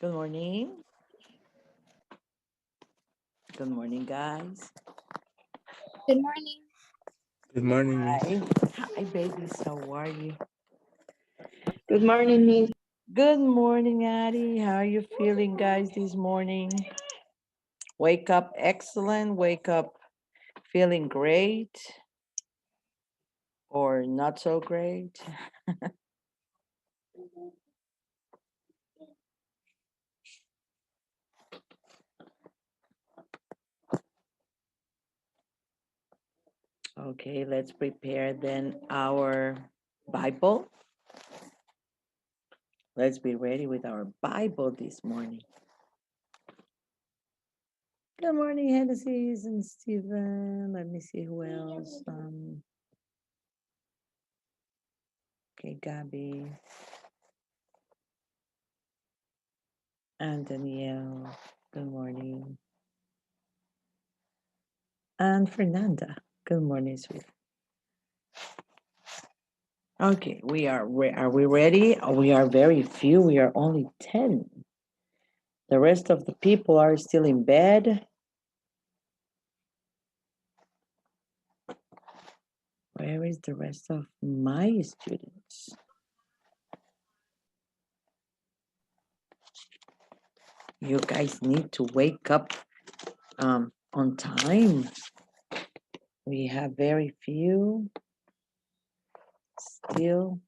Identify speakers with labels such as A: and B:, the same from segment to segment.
A: Good morning. Good morning, guys.
B: Good morning.
C: Good morning, Miss.
A: Hi. Hi, babies. How are you?
B: Good morning, Miss.
A: Good morning, Addie. How are you feeling, guys, this morning? Wake up excellent. Wake up feeling great or not so great. Okay, let's prepare then our Bible. Let's be ready with our Bible this morning. Good morning, Hennessy and Stephen. Let me see who else. Okay, Gabby and Danielle. Good morning. And Fernanda. Good morning, sweet. Okay, are we ready? We are very few. We are only 10. The rest of the people are still in bed. Where is the rest of my students? You guys need to wake up on time. We have very few still.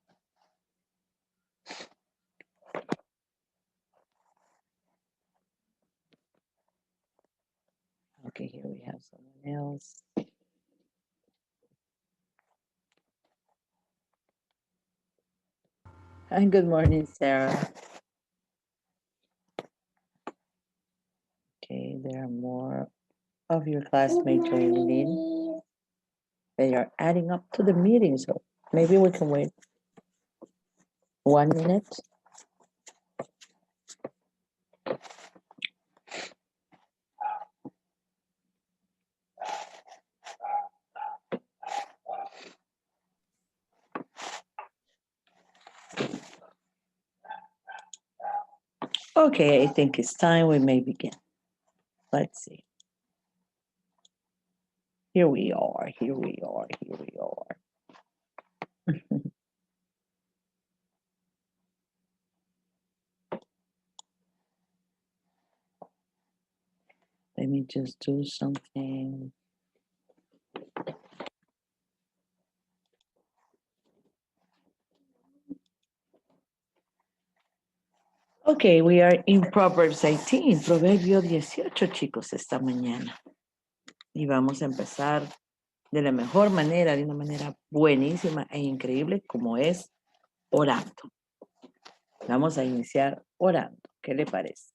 A: Okay, here we have someone else. Hi, good morning, Sarah. Okay, there are more of your classmates joining in. They are adding up to the meeting, so maybe we can wait 1 minute. Okay, I think it's time we may begin. Let's see. Here we are, here we are, here we are. Let me just do something. Okay, we are in Proverbs 18, Proverbio 18, chicos, esta mañana. Y vamos a empezar de la mejor manera, de una manera buenísima e increíble, como es orando. Vamos a iniciar orando. ¿Qué le parece?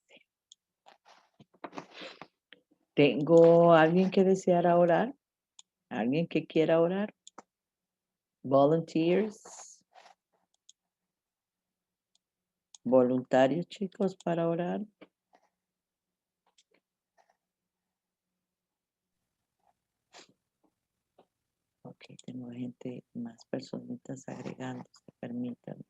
A: ¿Tengo alguien que deseara orar? ¿Alguien que quiera orar? Volunteers. Voluntarios, chicos, para orar. Ok, tengo gente, más personitas agregándose, permítanme.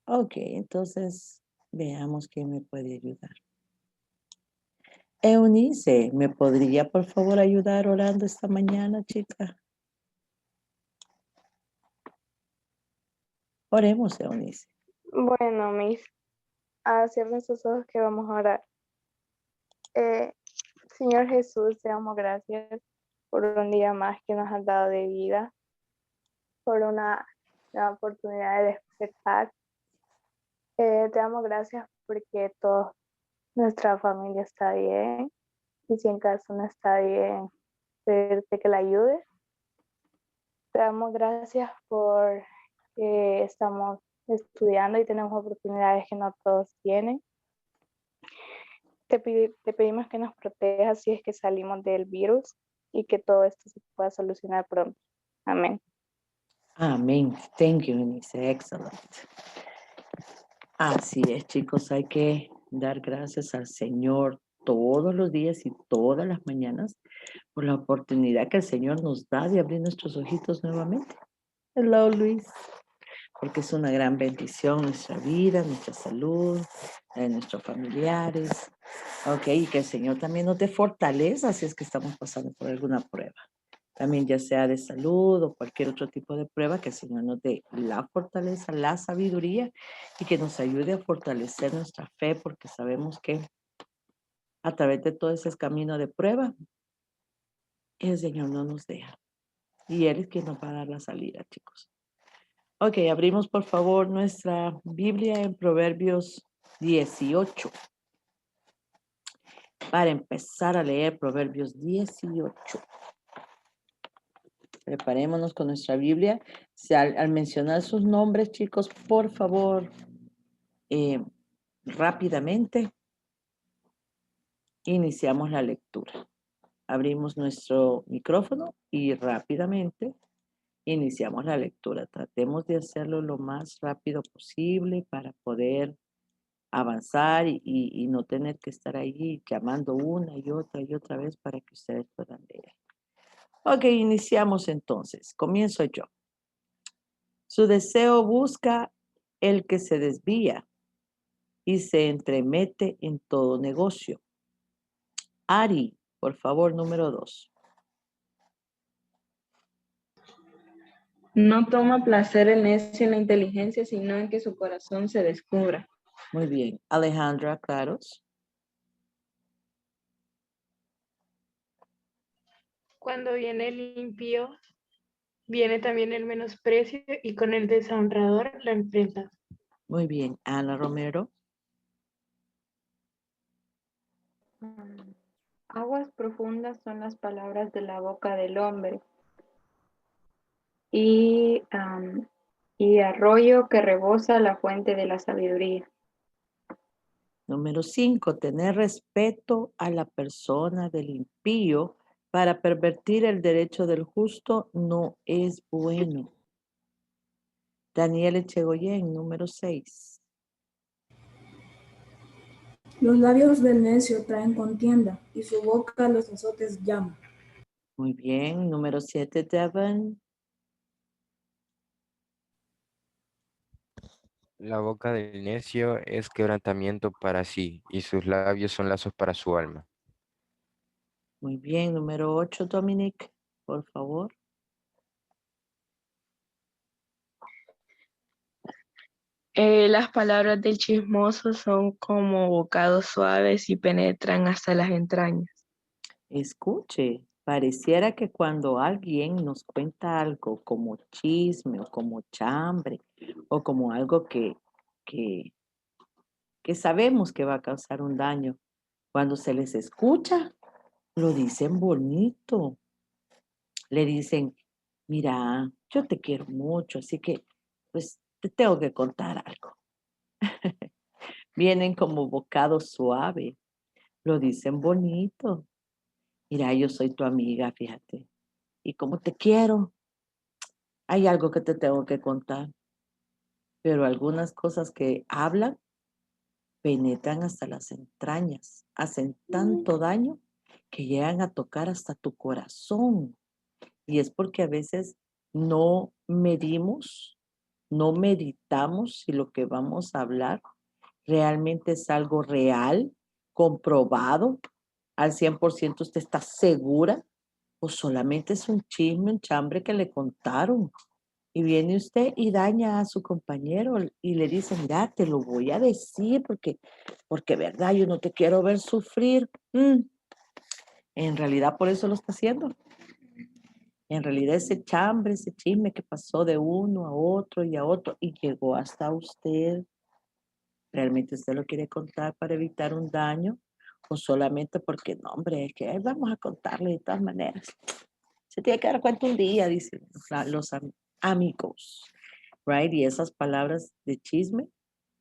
A: Ok, entonces veamos quién me puede ayudar. Eunice, ¿me podría por favor ayudar orando esta mañana, chica? Oremos, Eunice.
B: Bueno, Miss, cierren nuestros ojos que vamos a orar. Señor Jesús, te damos gracias por un día más que nos has dado de vida, por una nueva oportunidad de despertar. Te damos gracias porque toda nuestra familia está bien y si en caso no está bien, pedirte que la ayudes. Te damos gracias por que estamos estudiando y tenemos oportunidades que no todos tienen. Te pedimos que nos protejas si es que salimos del virus y que todo esto se pueda solucionar pronto. Amén.
A: Amén. Thank you, Eunice. Excellent. Así es, chicos, hay que dar gracias al Señor todos los días y todas las mañanas por la oportunidad que el Señor nos da de abrir nuestros ojitos nuevamente. Hello, Luis. porque es una gran bendición nuestra vida, nuestra salud, la de nuestros familiares. Ok, y que el Señor también nos dé fortaleza si es que estamos pasando por alguna prueba. También ya sea de salud o cualquier otro tipo de prueba, que el Señor nos dé la fortaleza, la sabiduría y que nos ayude a fortalecer nuestra fe, porque sabemos que a través de todo ese camino de prueba, el Señor no nos deja. Y Él es quien nos va a dar la salida, chicos. Ok, abrimos por favor nuestra Biblia en Proverbios 18. Para empezar a leer Proverbios 18. Preparémonos con nuestra Biblia. Al mencionar sus nombres, chicos, por favor, rápidamente iniciamos la lectura. Abrimos nuestro micrófono y rápidamente iniciamos la lectura. Tratemos de hacerlo lo más rápido posible para poder avanzar y no tener que estar ahí llamando una y otra vez para que ustedes puedan leer. Ok, iniciamos entonces. Comienzo yo. Su deseo busca el que se desvía y se entremete en todo negocio. Ari, por favor, número 2.
D: No toma placer el necio en la inteligencia, sino en que su corazón se descubra.
A: Muy bien. Alejandra Claros.
E: Cuando viene el impío, viene también el menosprecio y con el deshonrador la enfrenta.
A: Muy bien. Ana Romero.
F: Aguas profundas son las palabras de la boca del hombre y arroyo que rebosa la fuente de la sabiduría.
A: Número 5. Tener respeto a la persona del impío para pervertir el derecho del justo no es bueno. Daniel Echegoyen, número 6.
G: Los labios del necio traen contienda, y su boca los azotes llama.
A: Muy bien. Número 7, Devon.
C: La boca del necio es quebrantamiento para sí, y sus labios son lazos para su alma.
A: Muy bien. Número 8, Dominic, por favor.
D: Las palabras del chismoso son como bocados suaves y penetran hasta las entrañas.
A: Escuche, pareciera que cuando alguien nos cuenta algo como chisme o como chambre o como algo que, que sabemos que va a causar un daño, cuando se les escucha, lo dicen bonito. Le dicen, mira, yo te quiero mucho, así que pues te tengo que contar algo. Vienen como bocado suave, lo dicen bonito. Mira, yo soy tu amiga, fíjate. Y como te quiero, hay algo que te tengo que contar. Pero algunas cosas que hablan penetran hasta las entrañas, hacen tanto daño que llegan a tocar hasta tu corazón. Y es porque a veces no medimos, no meditamos si lo que vamos a hablar realmente es algo real, comprobado, al 100% usted está segura, o solamente es un chisme, un chambre que le contaron. Y viene usted y daña a su compañero y le dice, mira, te lo voy a decir porque verdad, yo no te quiero ver sufrir. En realidad por eso lo está haciendo. En realidad ese chambre, ese chisme que pasó de uno a otro y a otro y llegó hasta usted, ¿realmente usted lo quiere contar para evitar un daño? O solamente porque, no, hombre, es que vamos a contarle de todas maneras. Se tiene que dar cuenta un día, dicen los amigos, right? Y esas palabras de chisme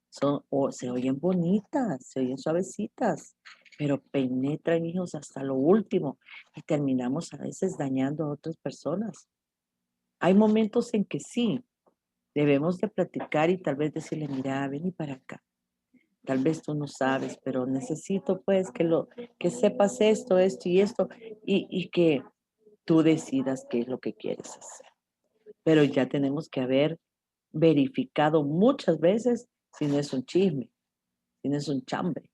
A: se oyen bonitas, se oyen suavecitas, pero penetran, hijos, hasta lo último y terminamos a veces dañando a otras personas. Hay momentos en que sí, debemos de platicar y tal vez decirle, mira, vení para acá. Tal vez tú no sabes, pero necesito pues que sepas esto y que tú decidas qué es lo que quieres hacer. Pero ya tenemos que haber verificado muchas veces si no es un chisme, si no es un chambre,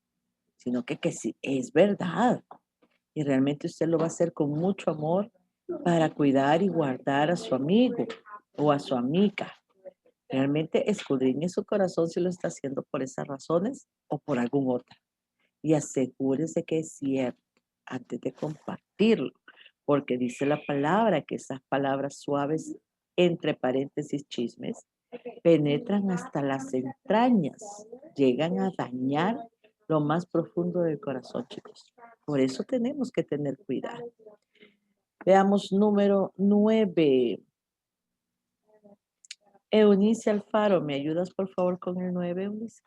A: sino que sí es verdad. Y realmente usted lo va a hacer con mucho amor para cuidar y guardar a su amigo o a su amiga. Realmente escudriñe su corazón si lo está haciendo por esas razones o por alguna otra. Y asegúrese que es cierto antes de compartirlo, porque dice la palabra que esas palabras suaves, entre paréntesis chismes, penetran hasta las entrañas, llegan a dañar lo más profundo del corazón, chicos. Por eso tenemos que tener cuidado. Veamos número 9. Eunice Alfaro, ¿me ayudas por favor con el 9, Eunice?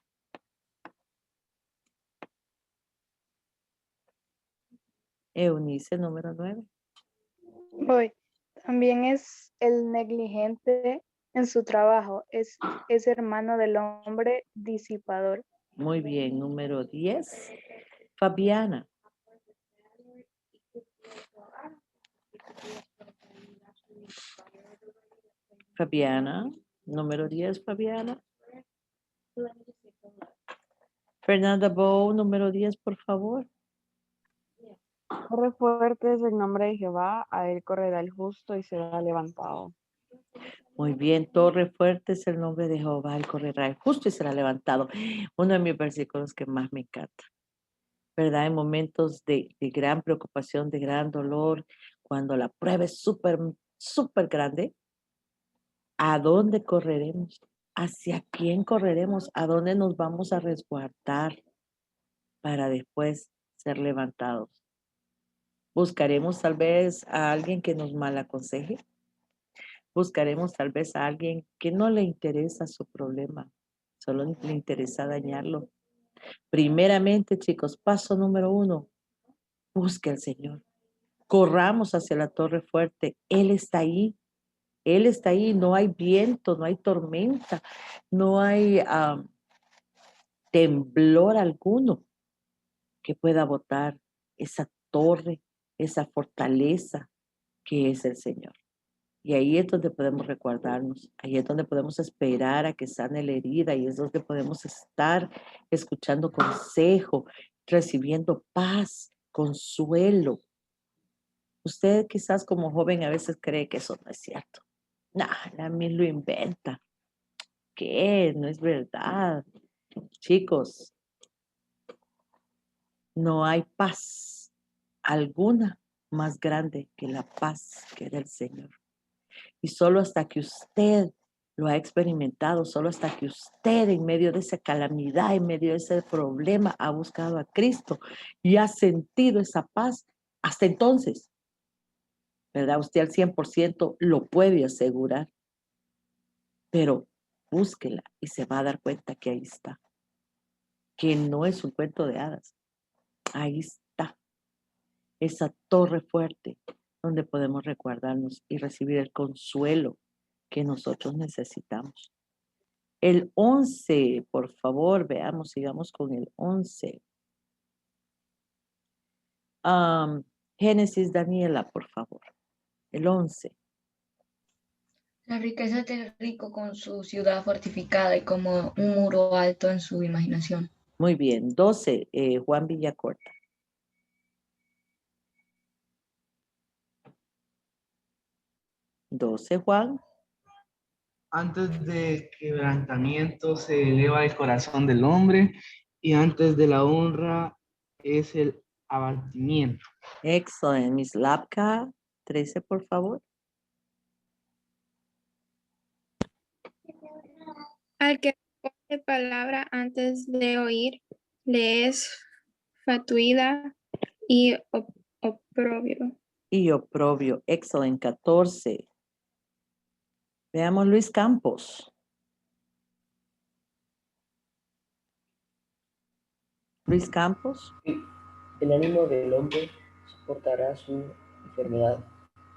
A: Eunice, número 9.
B: Voy. También es el negligente en su trabajo, es hermano del hombre disipador.
A: Muy bien, número 10. Fabiana. Fabiana, número 10, Fabiana. Fernanda Bow, número 10, por favor.
H: Corre fuerte es el nombre de Jehová, a él correrá el justo y será levantado.
A: Muy bien, torre fuerte es el nombre de Jehová, él correrá el justo y será levantado. Uno de mis versículos que más me encanta, ¿verdad? En momentos de gran preocupación, de gran dolor, cuando la prueba es súper, súper grande, ¿a dónde correremos? ¿Hacia quién correremos? ¿A dónde nos vamos a resguardar para después ser levantados? ¿Buscaremos tal vez a alguien que nos mal aconseje? ¿Buscaremos tal vez a alguien que no le interesa su problema? Solo le interesa dañarlo. Primeramente, chicos, paso número 1, busque al Señor. Corramos hacia la torre fuerte. Él está ahí. Él está ahí. No hay viento, no hay tormenta, no hay temblor alguno que pueda botar esa torre, esa fortaleza que es el Señor. Y ahí es donde podemos recordarnos, ahí es donde podemos esperar a que sane la herida, y es donde podemos estar escuchando consejo, recibiendo paz, consuelo. Usted quizás como joven a veces cree que eso no es cierto. A mí lo inventa. ¿Qué? No es verdad. Chicos, no hay paz alguna más grande que la paz que da el Señor. Y solo hasta que usted lo ha experimentado, solo hasta que usted en medio de esa calamidad, en medio de ese problema, ha buscado a Cristo y ha sentido esa paz, hasta entonces, ¿verdad? Usted al 100% lo puede asegurar, pero búsquela y se va a dar cuenta que ahí está, que no es un cuento de hadas. Ahí está, esa torre fuerte donde podemos recordarnos y recibir el consuelo que nosotros necesitamos. El 11, por favor, veamos, sigamos con el 11. Génesis, Daniela, por favor. El 11.
I: La riqueza del rico con su ciudad fortificada y como un muro alto en su imaginación.
A: Muy bien. 12, Juan Villacorta. Juan.
J: Antes de quebrantamiento se eleva el corazón del hombre y antes de la honra es el abatimiento.
A: Excelente. Miss Lapka, 13, por favor.
K: Al que pone palabra antes de oír, le es fatuida y oprobio.
A: Y oprobio. Excelente. 14. Veamos Luis Campos. Luis Campos.
L: El ánimo del hombre soportará su enfermedad,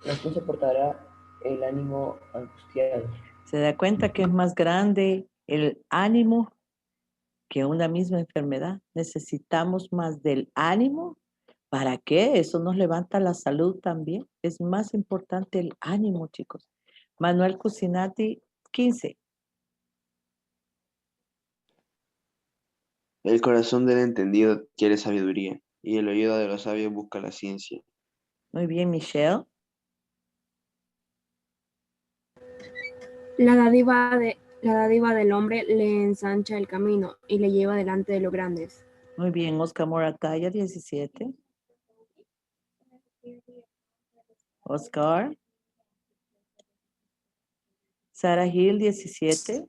L: mas no soportará el ánimo angustiado.
A: Se da cuenta que es más grande el ánimo que una misma enfermedad. Necesitamos más del ánimo. ¿Para qué? Eso nos levanta la salud también. Es más importante el ánimo, chicos. Manuel Cusinati, 15.
M: El corazón del entendido quiere sabiduría, y el oído de los sabios busca la ciencia.
A: Muy bien, Michelle.
N: La dádiva del hombre le ensancha el camino y le lleva delante de los grandes.
A: Muy bien, Oscar Morataya, 17. Oscar. Sarah Hill, 17.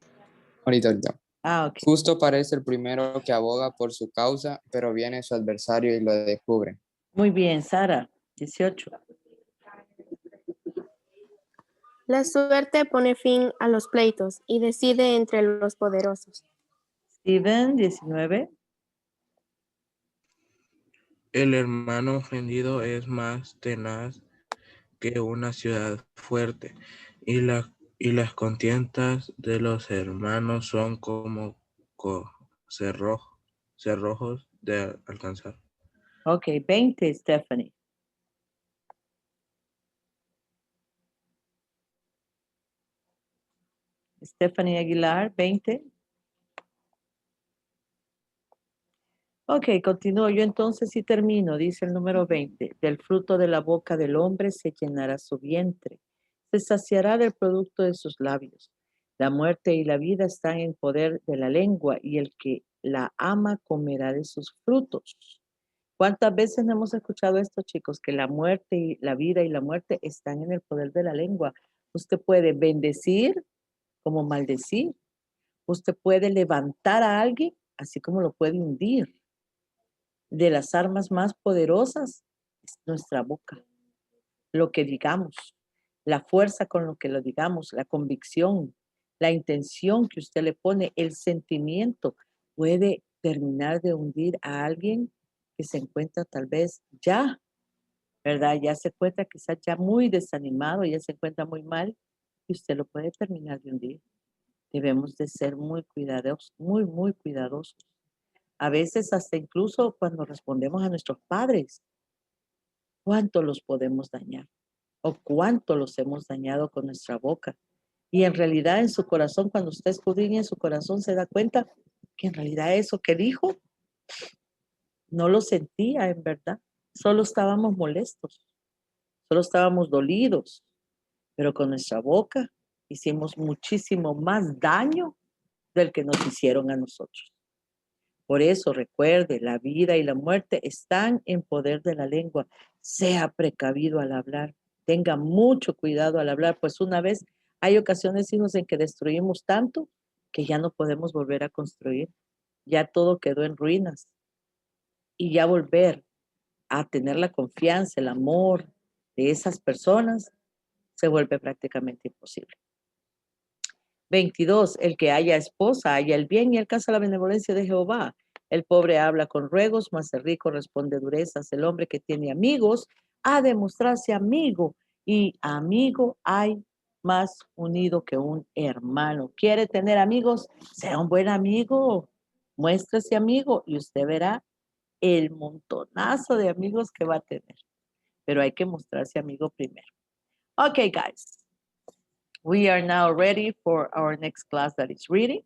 O: Ahorita.
A: Ah, ok.
O: Justo parece el primero que aboga por su causa, pero viene su adversario y lo descubre.
A: Muy bien, Sara, 18.
P: La suerte pone fin a los pleitos y decide entre los poderosos.
A: Steven, 19.
Q: El hermano ofendido es más tenaz que una ciudad fuerte, y las contiendas de los hermanos son como cerrojos de alcanzar.
A: Ok, 20, Stephanie. Stephanie Aguilar, 20. Ok, continúo yo entonces y termino. Dice el número 20. Del fruto de la boca del hombre se llenará su vientre. Se saciará del producto de sus labios. La muerte y la vida están en poder de la lengua y el que la ama comerá de sus frutos. ¿Cuántas veces no hemos escuchado esto, chicos? Que la muerte y la vida y la muerte están en el poder de la lengua. Usted puede bendecir como maldecir. Usted puede levantar a alguien, así como lo puede hundir. De las armas más poderosas es nuestra boca. Lo que digamos, la fuerza con lo que lo digamos, la convicción, la intención que usted le pone, el sentimiento puede terminar de hundir a alguien que se encuentra tal vez ya, ¿verdad? Ya se encuentra quizás ya muy desanimado, ya se encuentra muy mal y usted lo puede terminar de hundir. Debemos de ser muy cuidadosos, muy cuidadosos. A veces hasta incluso cuando respondemos a nuestros padres, ¿cuánto los podemos dañar? ¿O cuánto los hemos dañado con nuestra boca? Y en realidad en su corazón, cuando usted escudriña en su corazón, se da cuenta que en realidad eso que dijo, no lo sentía en verdad. Solo estábamos molestos, solo estábamos dolidos, pero con nuestra boca hicimos muchísimo más daño del que nos hicieron a nosotros. Por eso recuerde, la vida y la muerte están en poder de la lengua. Sea precavido al hablar. Tenga mucho cuidado al hablar, pues una vez hay ocasiones, hijos, en que destruimos tanto que ya no podemos volver a construir. Ya todo quedó en ruinas. Y ya volver a tener la confianza, el amor de esas personas se vuelve prácticamente imposible. 22. El que haya esposa, haya el bien y alcanza la benevolencia de Jehová. El pobre habla con ruegos, mas el rico responde durezas. El hombre que tiene amigos ha de mostrarse amigo, y amigo hay más unido que un hermano. ¿Quiere tener amigos? Sea un buen amigo. Muéstrese amigo y usted verá el montonazo de amigos que va a tener. Pero hay que mostrarse amigo primero. Okay, guys. We are now ready for our next class that is reading.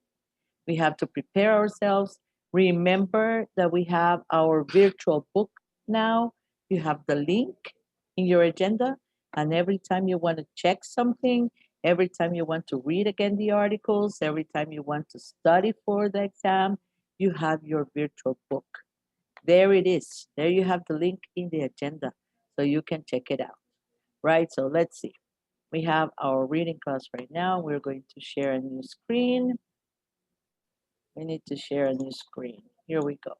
A: We have to prepare ourselves. Remember that we have our virtual book now. You have the link in your agenda, and every time you want to check something, every time you want to read again the articles, every time you want to study for the exam, you have your virtual book. There it is. There you have the link in the agenda, so you can check it out. Right, so let's see. We have our reading class right now. We're going to share a new screen. We need to share a new screen. Here we go.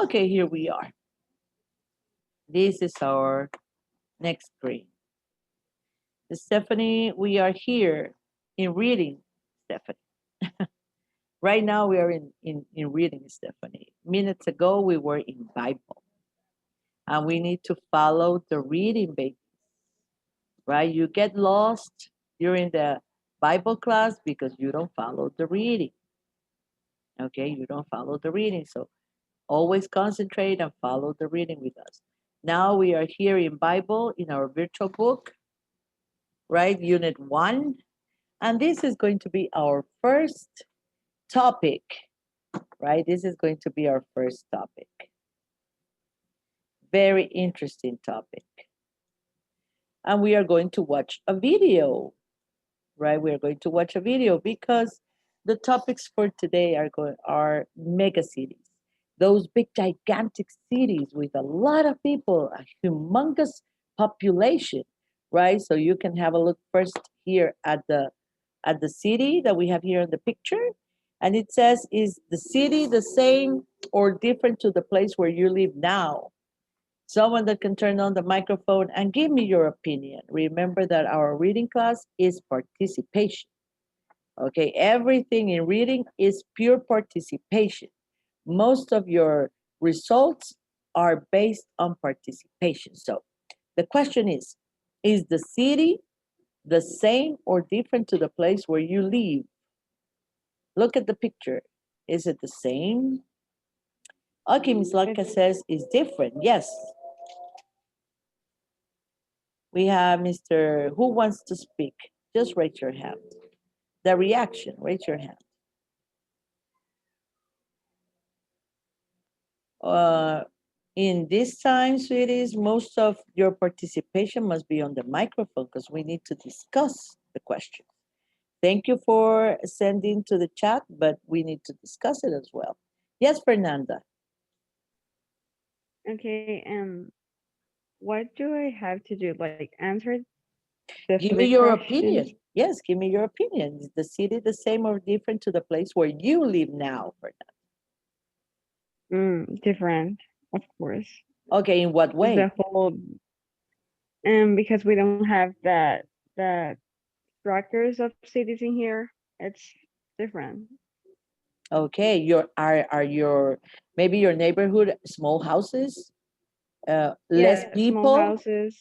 A: Okay, here we are. This is our next screen. Stephanie, we are here in reading, Stephanie. Right now we are in reading, Stephanie. Minutes ago, we were in Bible. And we need to follow the reading, baby. Right? You get lost during the Bible class because you don't follow the reading. Okay, you don't follow the reading. So always concentrate and follow the reading with us. Now we are here in Bible in our virtual book, right? Unit 1. And this is going to be our first topic right? This is going to be our first topic. Very interesting topic. And we are going to watch a video, right? We are going to watch a video because the topics for today are mega cities. Those big, gigantic cities with a lot of people, a humongous population, right? So you can have a look first here at the city that we have here in the picture. And it says, is the city the same or different to the place where you live now? Someone that can turn on the microphone and give me your opinion. Remember that our reading class is participation. Okay, everything in reading is pure participation. Most of your results are based on participation. So the question is the city the same or different to the place where you live? Look at the picture. Is it the same? Okay, Ms. Laka says it's different. Yes. We have Mr. Who wants to speak? Just raise your hand. The reaction, raise your hand. In this time, sweeties, most of your participation must be on the microphone because we need to discuss the question. Thank you for sending to the chat, but we need to discuss it as well. Yes, Fernanda.
H: Okay, what do I have to do? Like answer
A: Give me your opinion. Yes, give me your opinion. Is the city the same or different to the place where you live now, Fernanda?
H: Different, of course.
A: Okay, in what way?
H: The whole, because we don't have that structures of cities in here. It's different.
A: Okay, are your maybe your neighborhood small houses? Less people?
H: Small houses.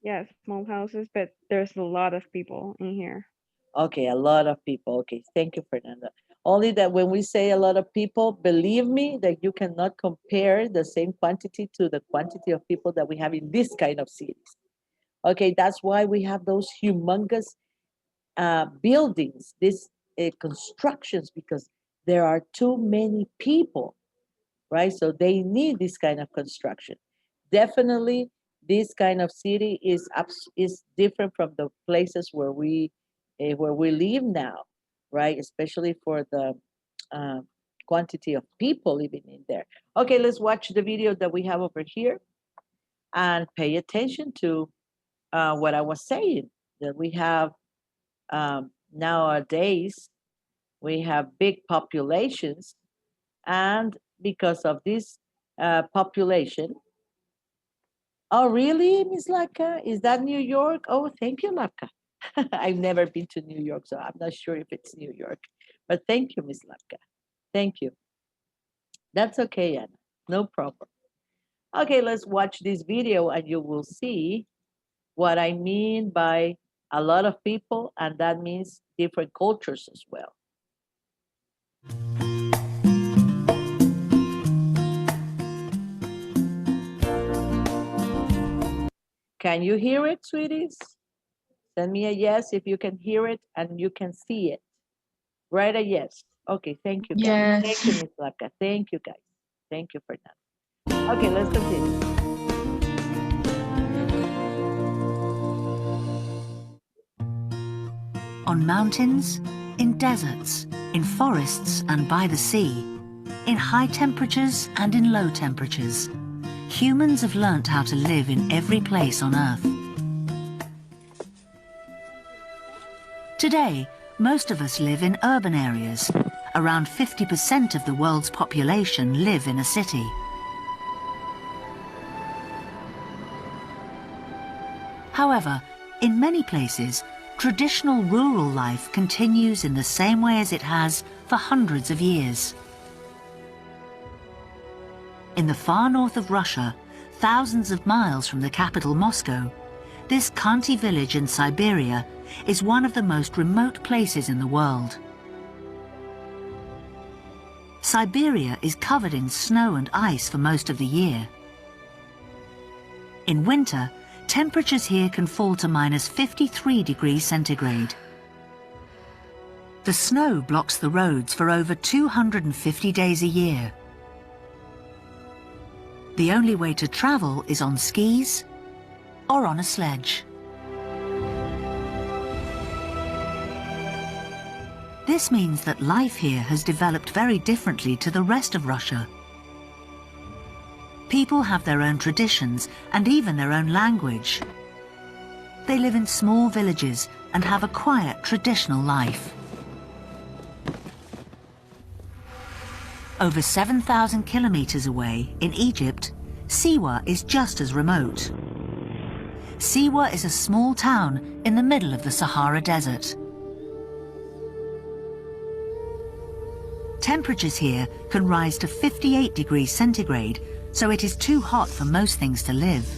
H: Yeah, small houses, but there's a lot of people in here.
A: Okay, a lot of people. Okay, thank you, Fernanda. Only that when we say a lot of people, believe me that you cannot compare the same quantity to the quantity of people that we have in this kind of cities. Okay, that's why we have those humongous buildings, these constructions, because there are too many people, right? So they need this kind of construction. Definitely, this kind of city is different from the places where we live now, right? Especially for the quantity of people living in there. Okay, let's watch the video that we have over here and pay attention to what I was saying, that we have nowadays, we have big populations, and because of this population. Oh, really, Ms. Laka? Is that New York? Oh, thank you, Laka. I've never been to New York, so I'm not sure if it's New York. But thank you, Ms. Laka. Thank you. That's okay, Anna. No problem. Okay, let's watch this video and you will see what I mean by a lot of people, and that means different cultures as well. Can you hear it, sweeties? Send me a yes if you can hear it and you can see it. Write a yes. Okay, thank you.
I: Yes.
A: Thank you, Ms. Laka. Thank you, guys. Thank you for that. Okay, let's continue.
R: On mountains, in deserts, in forests and by the sea, in high temperatures and in low temperatures, humans have learnt how to live in every place on Earth. Today, most of us live in urban areas. Around 50% of the world's population live in a city. However, in many places, traditional rural life continues in the same way as it has for hundreds of years. In the far north of Russia, thousands of miles from the capital Moscow, this Khanty village in Siberia is one of the most remote places in the world. Siberia is covered in snow and ice for most of the year. In winter, temperatures here can fall to -53 degrees centigrade. The snow blocks the roads for over 250 days a year. The only way to travel is on skis or on a sledge. This means that life here has developed very differently to the rest of Russia. People have their own traditions and even their own language. They live in small villages and have a quiet, traditional life. Over 7,000 kilometers away, in Egypt, Siwa is just as remote. Siwa is a small town in the middle of the Sahara Desert. Temperatures here can rise to 58 degrees centigrade, so it is too hot for most things to live.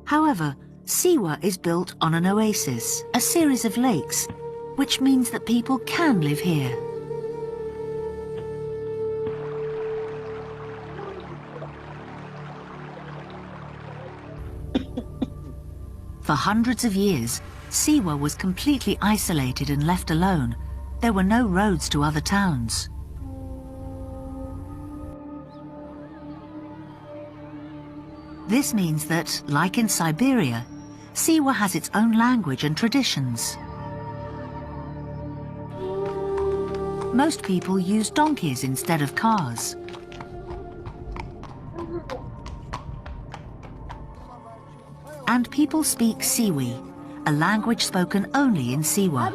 R: However, Siwa is built on an oasis, a series of lakes, which means that people can live here. For hundreds of years, Siwa was completely isolated and left alone. There were no roads to other towns. This means that, like in Siberia, Siwa has its own language and traditions. Most people use donkeys instead of cars. And people speak Siwi, a language spoken only in Siwa.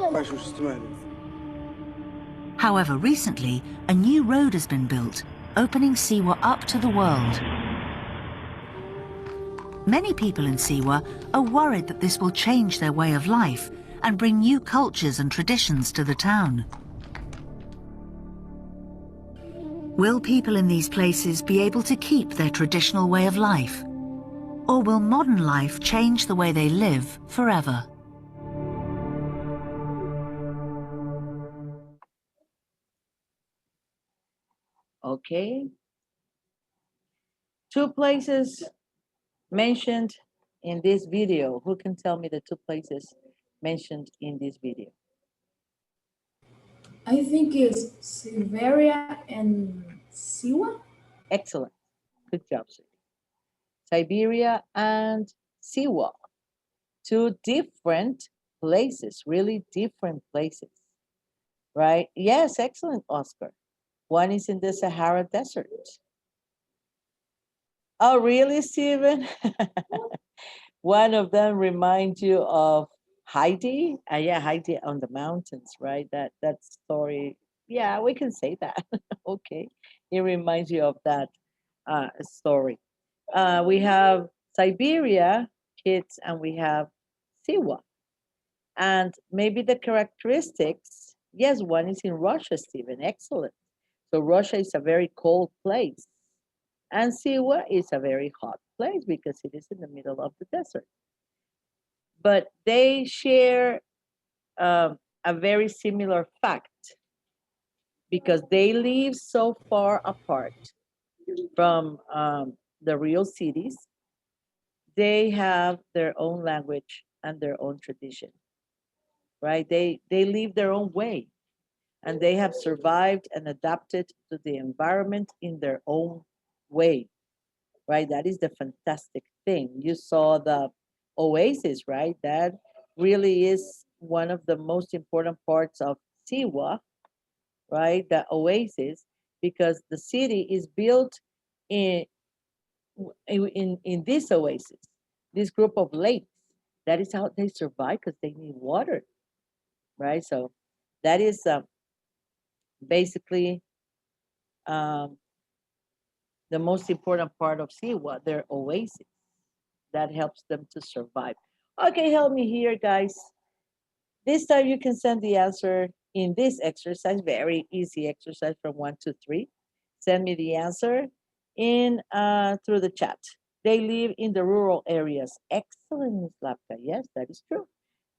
R: However, recently, a new road has been built, opening Siwa up to the world. Many people in Siwa are worried that this will change their way of life and bring new cultures and traditions to the town. Will people in these places be able to keep their traditional way of life? Or will modern life change the way they live forever?
A: Okay. Two places mentioned in this video. Who can tell me the two places mentioned in this video?
G: I think it's Siberia and Siwa.
A: Excellent. Good job, sir. Siberia and Siwa. Two different places, really different places, right? Yes, excellent, Oscar. One is in the Sahara Desert. Oh, really, Stephen? One of them reminds you of Heidi. Yeah, Heidi on the mountains, right? That story. Yeah, we can say that. Okay, it reminds you of that story. We have Siberia kids and we have Siwa. And maybe the characteristics, yes, one is in Russia, Stephen, excellent. So Russia is a very cold place. And Siwa is a very hot place because it is in the middle of the desert. But they share a very similar fact because they live so far apart from the real cities. They have their own language and their own tradition, right? They live their own way and they have survived and adapted to the environment in their own way, right? That is the fantastic thing. You saw the oasis, right? That really is one of the most important parts of Siwa, right? The oasis, because the city is built in this oasis, this group of lakes. That is how they survive because they need water, right? So that is basically the most important part of Siwa, their oasis. That helps them to survive. Okay, help me here, guys. This time you can send the answer in this exercise, very easy exercise from 1 to 3. Send me the answer in through the chat. They live in the rural areas. Excellent, Ms. Lapka. Yes, that is true.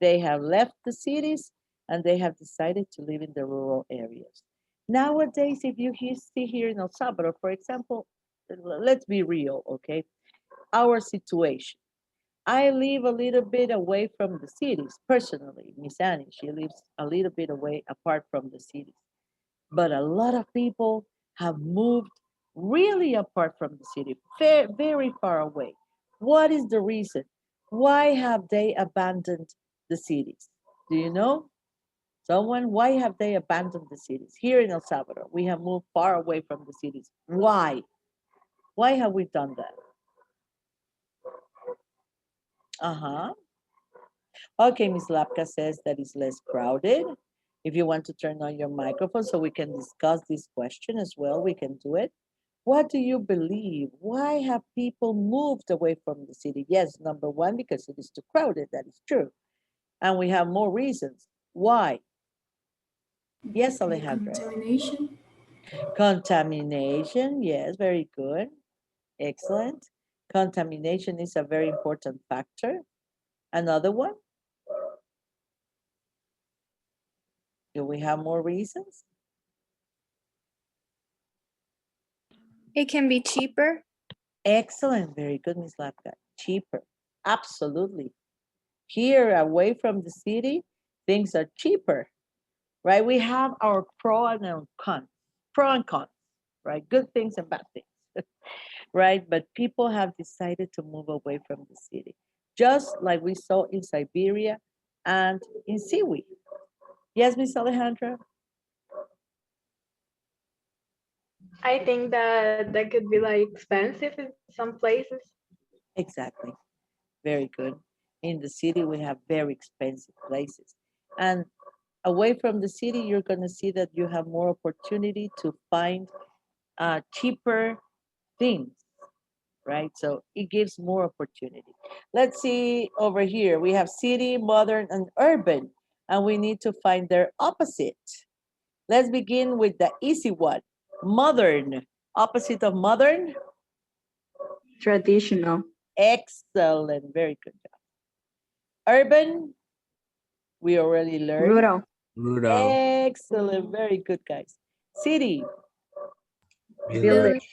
A: They have left the cities and they have decided to live in the rural areas. Nowadays, if you see here in El Salvador, for example, let's be real, okay? Our situation. I live a little bit away from the cities, personally. Miss Annie, she lives a little bit away apart from the cities. But a lot of people have moved really apart from the city, very, very far away. What is the reason? Why have they abandoned the cities? Do you know? Someone, why have they abandoned the cities? Here in El Salvador, we have moved far away from the cities. Why? Why have we done that? Uh-huh. Okay, Ms. Lapka says that it's less crowded. If you want to turn on your microphone so we can discuss this question as well, we can do it. What do you believe? Why have people moved away from the city? Yes, number one, because it is too crowded. That is true. And we have more reasons. Why? Yes, Alejandra.
G: Contamination.
A: Contamination. Yes, very good. Excellent. Contamination is a very important factor. Another one? Do we have more reasons?
K: It can be cheaper.
A: Excellent. Very good, Ms. Lapka. Cheaper. Absolutely. Here, away from the city, things are cheaper, right? We have our pro and cons, right? Good things and bad things, right? But people have decided to move away from the city, just like we saw in Siberia and in Siwi. Yes, Miss Alejandra?
E: I think that that could be like expensive in some places.
A: Exactly. Very good. In the city, we have very expensive places. And away from the city, you're going to see that you have more opportunity to find cheaper things, right? So it gives more opportunity. Let's see over here. We have city, modern, and urban, and we need to find their opposite. Let's begin with the easy one. Modern. Opposite of modern?
F: Traditional.
A: Excellent. Very good job. Urban, we already learned.
F: Rural.
Q: Rural.
A: Excellent. Very good, guys. City.
Q: Village.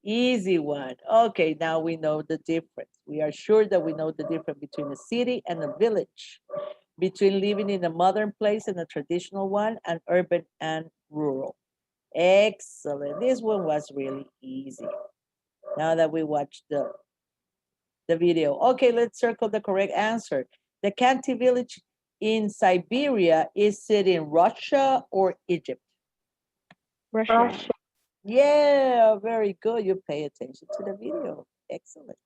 A: Easy one. Okay, now we know the difference. We are sure that we know the difference between a city and a village, between living in a modern place and a traditional one, and urban and rural. Excellent. This one was really easy. Now that we watched the video. Okay, let's circle the correct answer. The Khanty village in Siberia, is it in Russia or Egypt?
H: Russia.
A: Yeah, very good. You pay attention to the video. Excellent.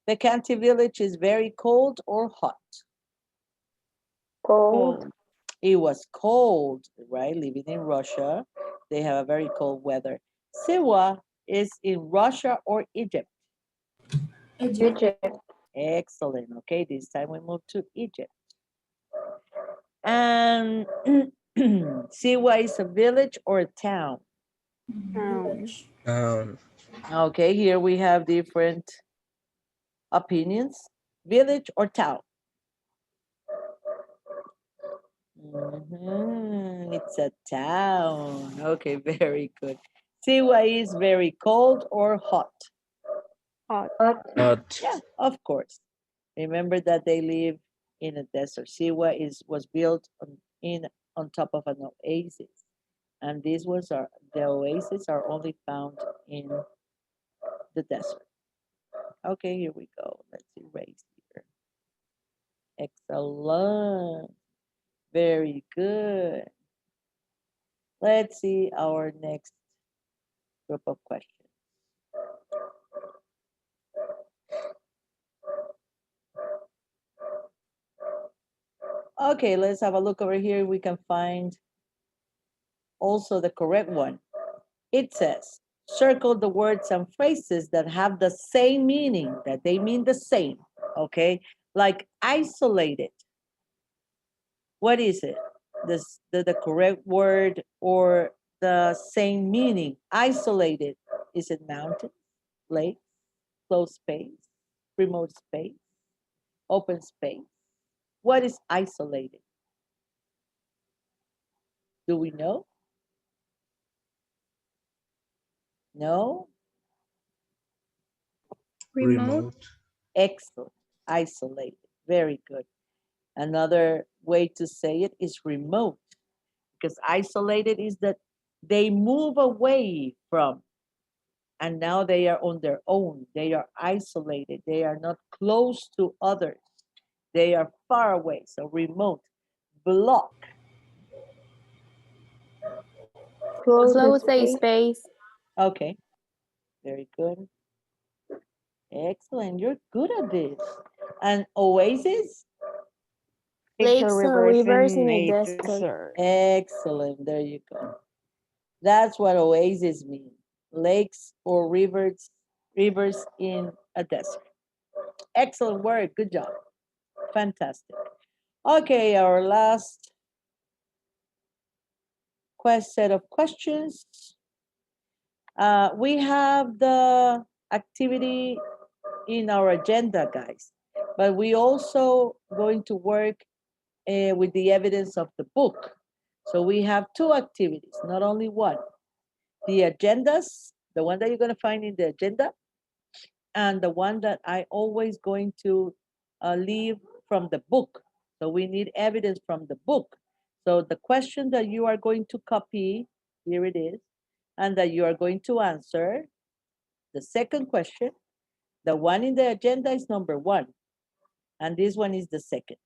A: The Khanty village is very cold or hot?
B: Cold.
A: It was cold, right? Living in Russia, they have a very cold weather. Siwa is in Russia or Egypt?
B: Egypt.
A: Excellent. Okay, this time we move to Egypt. And Siwa is a village or a town?
G: Village.
A: Okay, here we have different opinions. Village or town? It's a town. Okay, very good. Siwa is very cold or hot?
H: Hot.
Q: Hot.
A: Yeah, of course. Remember that they live in a desert. Siwa was built on top of an oasis. And the oases are only found in the desert. Okay, here we go. Let's erase here. Excellent. Very good. Let's see our next group of questions. Okay, let's have a look over here. We can find also the correct one. It says, circle the words and phrases that have the same meaning, that they mean the same, okay? Like isolated. What is it? The correct word or the same meaning? Isolated. Is it mountain, lake, closed space, remote space, open space? What is isolated? Do we know? No?
K: Remote.
A: Excellent. Isolated. Very good. Another way to say it is remote, because isolated is that they move away from, and now they are on their own. They are isolated. They are not close to others. They are far away. So remote. Block.
P: Close a space.
A: Okay. Very good. Excellent. You're good at this. And oasis?
P: Lakes or rivers in a desert.
A: Excellent. There you go. That's what oasis means. Lakes or rivers in a desert. Excellent work. Good job. Fantastic. Okay, our last set of questions. We have the activity in our agenda, guys, but we also going to work with the evidence of the book. So we have two activities, not only one. The agendas, the one that you're going to find in the agenda, and the one that I always going to leave from the book. So we need evidence from the book. So the question that you are going to copy, here it is, and that you are going to answer, the second question, the one in the agenda is number 1, and this one is the second.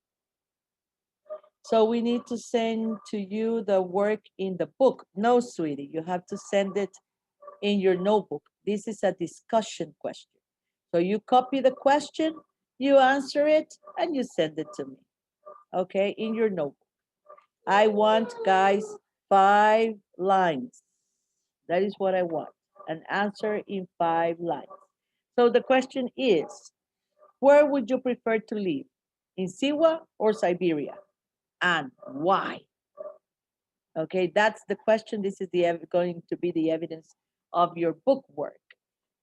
A: So we need to send to you the work in the book. No, sweetie, you have to send it in your notebook. This is a discussion question. So you copy the question, you answer it, and you send it to me, okay, in your notebook. I want, guys, 5 lines. That is what I want, an answer in 5 lines. So the question is, where would you prefer to live? In Siwa or Siberia? And why? Okay, that's the question. This is going to be the evidence of your book work.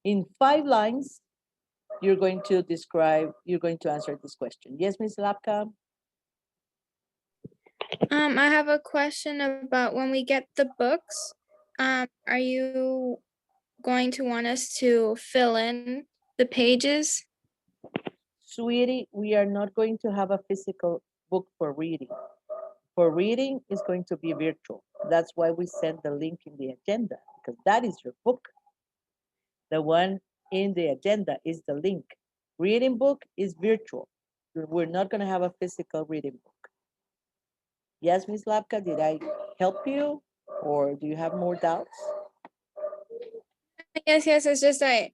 A: In 5 lines, you're going to answer this question. Yes, Ms. Lapka?
K: I have a question about when we get the books. Are you going to want us to fill in the pages?
A: Sweetie, we are not going to have a physical book for reading. For reading, it's going to be virtual. That's why we send the link in the agenda, because that is your book. The one in the agenda is the link. Reading book is virtual. We're not going to have a physical reading book. Yes, Ms. Lapka, did I help you? Or do you have more doubts?
K: Yes, it's just I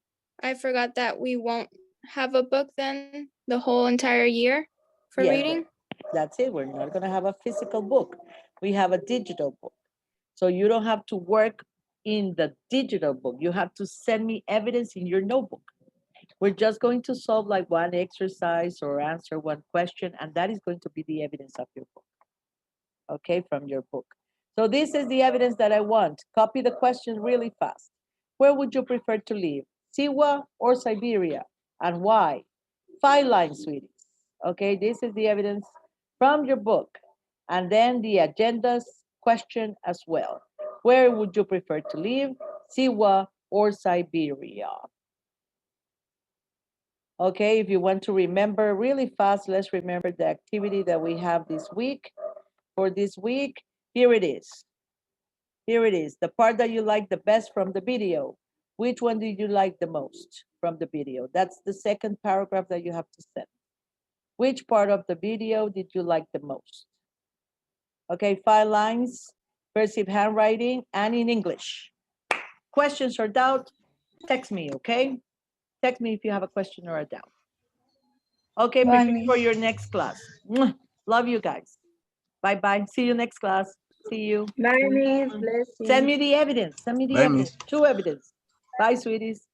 K: forgot that we won't have a book then the whole entire year for reading.
A: That's it. We're not going to have a physical book. We have a digital book. So you don't have to work in the digital book. You have to send me evidence in your notebook. We're just going to solve like one exercise or answer one question, and that is going to be the evidence of your book. Okay, from your book. So this is the evidence that I want. Copy the question really fast. Where would you prefer to live? Siwa or Siberia? And why? 5 lines, sweeties. Okay, this is the evidence from your book. And then the agendas question as well. Where would you prefer to live? Siwa or Siberia? Okay, if you want to remember really fast, let's remember the activity that we have this week. For this week, here it is. Here it is, the part that you like the best from the video. Which one did you like the most from the video? That's the second paragraph that you have to send. Which part of the video did you like the most? Okay, 5 lines, cursive handwriting, and in English. Questions or doubt, text me, okay? Text me if you have a question or a doubt. Okay, prepare for your next class. Love you guys. Bye-bye. See you next class. See you.
F: Bye, Miss. Bless you.
A: Send me the evidence. Send me the evidence. 2 evidence. Bye, sweeties.